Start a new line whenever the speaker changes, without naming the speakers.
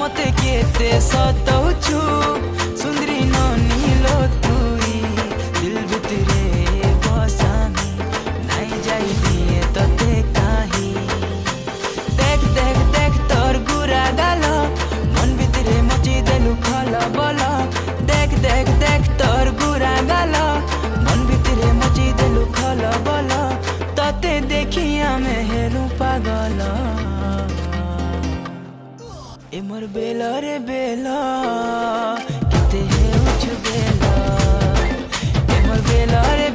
मते केते सताउछु सुंदरी ननिलो तुई दिल भितरे बसामी नाई जाई दिए तते काही देख देख देख तोर गुरा गाल मन भितरे मची देलु खला बला देख देख देख तोर गुरा गाल मन भितरे मची देलु खला बला तते देखी आमे हेलु पागल ए मोर बेला रे बेला किते हे उछ बेला ए मोर बेला रे